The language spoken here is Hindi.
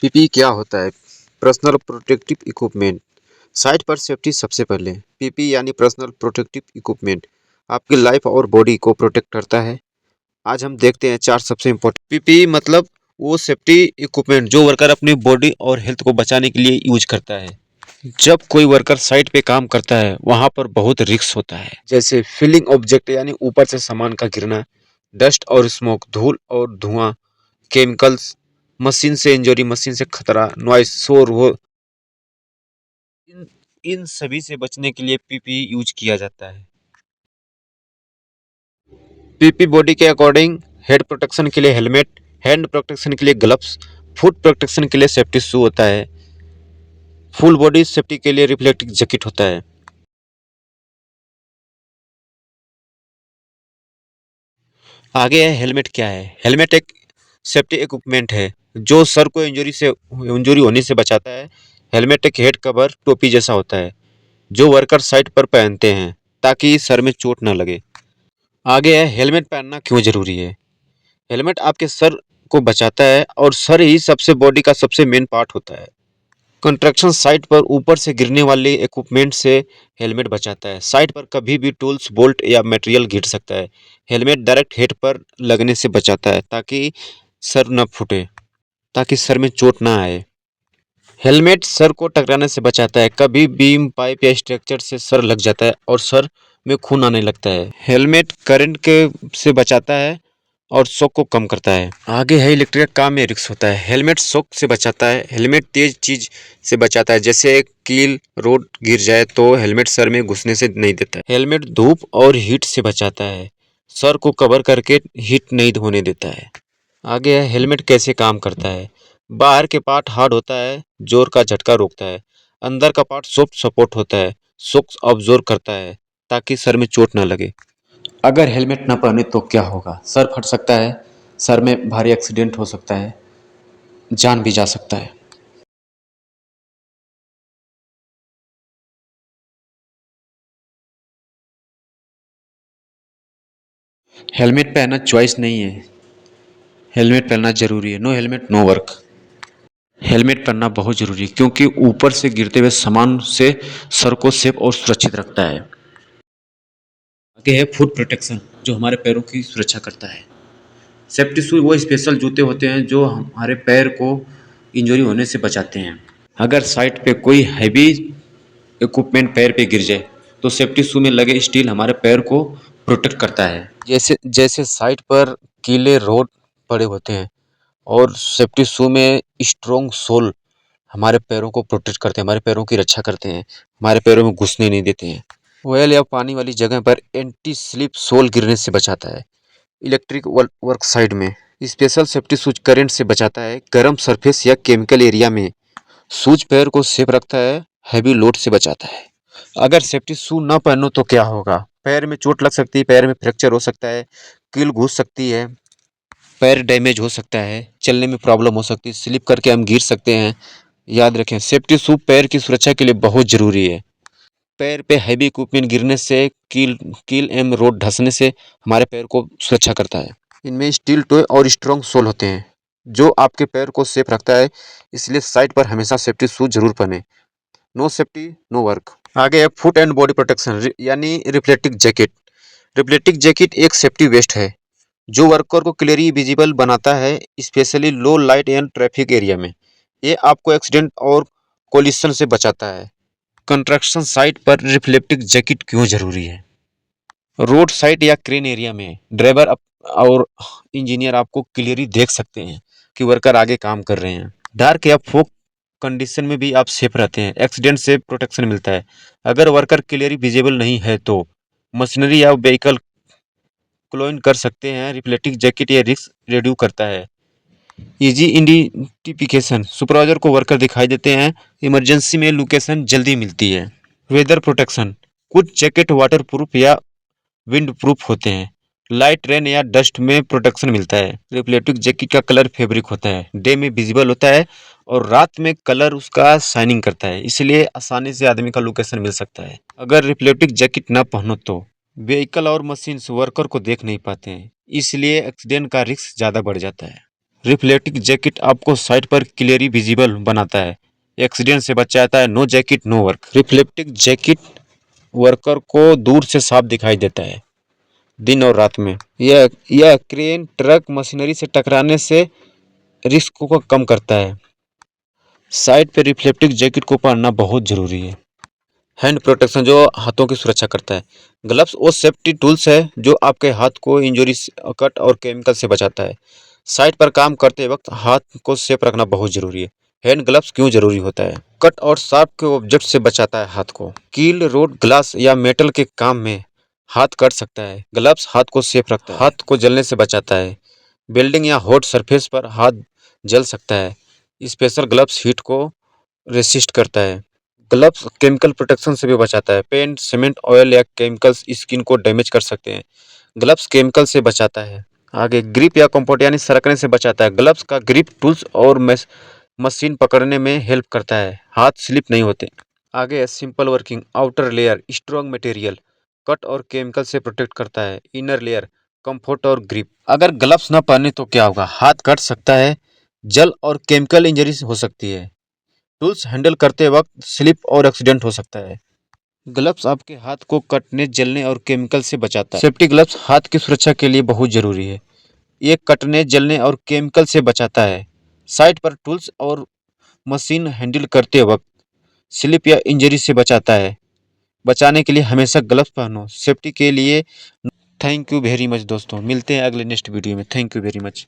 पीपीई क्या होता है? Personal protective equipment. साइट पर सेफ्टी सबसे पहले। पीपीई यानी पर्सनल प्रोटेक्टिव इक्विपमेंट आपकी लाइफ और बॉडी को प्रोटेक्ट करता है। आज हम देखते हैं 4 सबसे इम्पोर्टेंट पीपीई मतलब वो सेफ्टी इक्विपमेंट जो वर्कर अपनी बॉडी और हेल्थ को बचाने के लिए यूज करता है। जब कोई वर्कर साइट पे काम करता है वहां पर बहुत रिस्क होता है, जैसे फीलिंग ऑब्जेक्ट यानी ऊपर से सामान का गिरना, डस्ट और स्मोक, धूल और धुआं, केमिकल्स, मशीन से इंजरी, मशीन से खतरा, नॉइस, शोर हो। इन इन सभी से बचने के लिए पीपीई यूज किया जाता है। पीपी बॉडी के अकॉर्डिंग हेड प्रोटेक्शन के लिए हेलमेट, हैंड प्रोटेक्शन के लिए ग्लव्स, फुट प्रोटेक्शन के लिए सेफ्टी शू होता है, फुल बॉडी सेफ्टी के लिए रिफ्लेक्टिव जैकेट होता है। आगे है हेलमेट क्या है। हेलमेट एक सेफ्टी इक्विपमेंट है जो सर को इंजरी होने से बचाता है। हेलमेट एक हेड कवर टोपी जैसा होता है जो वर्कर साइट पर पहनते हैं ताकि सर में चोट न लगे। आगे है हेलमेट पहनना क्यों जरूरी है। हेलमेट आपके सर को बचाता है और सर ही सबसे बॉडी का सबसे मेन पार्ट होता है। कंस्ट्रक्शन साइट पर ऊपर से गिरने वाले इक्विपमेंट से हेलमेट बचाता है। साइट पर कभी भी टूल्स, बोल्ट या मटेरियल गिर सकता है। हेलमेट डायरेक्ट हेड पर लगने से बचाता है ताकि सर न फूटे, ताकि सर में चोट ना आए। हेलमेट सर को टकराने से बचाता है। कभी बीम, पाइप या स्ट्रक्चर से सर लग जाता है और सर में खून आने लगता है। हेलमेट करंट के से बचाता है और शॉक को कम करता है। आगे है इलेक्ट्रिक काम में रिस्क होता है। हेलमेट शॉक से बचाता है। हेलमेट तेज चीज से बचाता है, जैसे कील, रोड गिर जाए तो हेलमेट सर में घुसने से नहीं देता है। हेलमेट धूप और हीट से बचाता है, सर को कवर करके हीट नहीं होने देता है। आगे है हेलमेट कैसे काम करता है। बाहर के पार्ट हार्ड होता है, जोर का झटका रोकता है। अंदर का पार्ट सॉफ्ट सपोर्ट होता है, शॉक अब्जॉर्ब करता है ताकि सर में चोट ना लगे। अगर हेलमेट न पहने तो क्या होगा। सर फट सकता है, सर में भारी एक्सीडेंट हो सकता है, जान भी जा सकता है। हेलमेट पहनना चॉइस नहीं है, हेलमेट पहनना जरूरी है। No helmet no work. Helmet पहनना बहुत जरूरी है क्योंकि ऊपर से गिरते हुए सामान से सर को सेफ और सुरक्षित रखता है। आगे है फुट प्रोटेक्शन जो हमारे पैरों की सुरक्षा करता है। सेफ्टी शूज वो स्पेशल जूते होते हैं जो हमारे पैर को इंजरी होने से बचाते हैं। अगर साइट पे कोई हैवी इक्विपमेंट पैर पे गिर जाए तो सेफ्टी शू में लगे स्टील हमारे पैर को प्रोटेक्ट करता है। जैसे जैसे साइट पर कीले रोड पड़े होते हैं और सेफ्टी शू में स्ट्रॉन्ग सोल हमारे पैरों को प्रोटेक्ट करते हैं, हमारे पैरों की रक्षा करते हैं, हमारे पैरों में घुसने नहीं देते हैं। ऑयल या पानी वाली जगह पर एंटी स्लिप सोल गिरने से बचाता है। इलेक्ट्रिक वर्क साइड में स्पेशल सेफ्टी शूज करंट से बचाता है। गर्म सरफेस या केमिकल एरिया में शूज पैर को सेफ रखता है, हैवी लोड से बचाता है। अगर सेफ्टी शू ना पहनो तो क्या होगा। पैर में चोट लग सकती है, पैर में फ्रैक्चर हो सकता है, कील घुस सकती है, पैर डैमेज हो सकता है, चलने में प्रॉब्लम हो सकती है, स्लिप करके हम गिर सकते हैं। याद रखें सेफ्टी शू पैर की सुरक्षा के लिए बहुत जरूरी है। पैर पे हैवी इक्विपमेंट गिरने से, कील कील एवं रोड धंसने से हमारे पैर को सुरक्षा करता है। इनमें स्टील टोए और स्ट्रॉन्ग सोल होते हैं जो आपके पैर को सेफ रखता है, इसलिए साइट पर हमेशा सेफ्टी शूज जरूर पहने। No safety no work. आगे है फुट एंड बॉडी प्रोटेक्शन यानी रिफ्लेक्टिव जैकेट। रिफ्लेक्टिव जैकेट एक सेफ्टी वेस्ट है जो वर्कर को क्लियरली विजिबल बनाता है, specially low light and traffic area में। ये आपको एक्सीडेंट और कोलिशन से बचाता है। कंस्ट्रक्शन साइट पर रिफ्लेक्टिव जैकेट क्यों जरूरी है। रोड साइड या क्रेन एरिया में ड्राइवर और इंजीनियर आपको क्लियरली देख सकते हैं कि वर्कर आगे काम कर रहे हैं। डार्क या फोक कंडीशन में भी आप सेफ रहते हैं, एक्सीडेंट से प्रोटेक्शन मिलता है। अगर वर्कर क्लियरली विजिबल नहीं है तो मशीनरी या व्हीकल क्लोन कर सकते हैं। रिफ्लेक्टिव जैकेट ये रिस्क रिड्यूस करता है। इजी आइडेंटिफिकेशन सुपरवाइजर को वर्कर दिखाई देते हैं, इमरजेंसी में लोकेशन जल्दी मिलती है। वेदर प्रोटेक्शन कुछ जैकेट वाटर प्रूफ या विंड प्रूफ होते हैं, लाइट रेन या डस्ट में प्रोटेक्शन मिलता है। रिफ्लेक्टिव जैकेट का कलर फैब्रिक होता है, डे में विजिबल होता है और रात में कलर उसका शाइनिंग करता है, इसलिए आसानी से आदमी का लोकेशन मिल सकता है। अगर रिफ्लेक्टिव जैकेट ना पहनो तो व्हीकल और मशीन वर्कर को देख नहीं पाते हैं, इसलिए एक्सीडेंट का रिस्क ज़्यादा बढ़ जाता है। रिफ्लेक्टिव जैकेट आपको साइट पर क्लियरली विजिबल बनाता है, एक्सीडेंट से बचाता है। No jacket no work. Reflective jacket worker को दूर से साफ दिखाई देता है, दिन और रात में। यह क्रेन, ट्रक, मशीनरी से टकराने से रिस्क को कम करता है। साइट पे रिफ्लेक्टिव जैकेट को पहनना बहुत जरूरी है। हैंड प्रोटेक्शन, जो हाथों की सुरक्षा करता है। ग्लव्स वो सेफ्टी टूल्स है जो आपके हाथ को इंजरी, कट और केमिकल से बचाता है। साइट पर काम करते वक्त हाथ को सेफ रखना बहुत जरूरी है। हैंड ग्लव्स क्यों जरूरी होता है? कट और शार्प के ऑब्जेक्ट से बचाता है हाथ को। कील, रोड, ग्लास या मेटल के काम में हाथ कट सकता है। ग्लव्स हाथ को सेफ रखता है, हाथ को जलने से बचाता है। बिल्डिंग या हॉट सरफेस पर हाथ जल सकता है। स्पेशल ग्लव्स हीट को रेसिस्ट करता है। ग्लव्स केमिकल प्रोटेक्शन से भी बचाता है। पेंट, सीमेंट, ऑयल या केमिकल्स स्किन को डैमेज कर सकते हैं। ग्लव्स केमिकल से बचाता है। आगे ग्रिप या कंफर्ट यानी सरकने से बचाता है। ग्लव्स का ग्रिप टूल्स और मशीन पकड़ने में हेल्प करता है, हाथ स्लिप नहीं होते। आगे simple working. Outer layer strong material, cut और केमिकल से प्रोटेक्ट करता है। इनर लेयर कंफर्ट और ग्रिप। अगर ग्लव्स ना पहने तो क्या होगा? हाथ कट सकता है, जल और केमिकल इंजरी हो सकती है। टूल्स हैंडल करते वक्त स्लिप और एक्सीडेंट हो सकता है। ग्लव्स आपके हाथ को कटने, जलने और केमिकल से बचाता है। सेफ्टी ग्लव्स हाथ की सुरक्षा के लिए बहुत जरूरी है। ये कटने, जलने और केमिकल से बचाता है। साइट पर टूल्स और मशीन हैंडल करते वक्त स्लिप या इंजरी से बचाता है। बचाने के लिए हमेशा ग्लव्स पहनो, सेफ्टी के लिए। थैंक यू वेरी मच दोस्तों, मिलते हैं अगले नेक्स्ट वीडियो में। Thank you very much.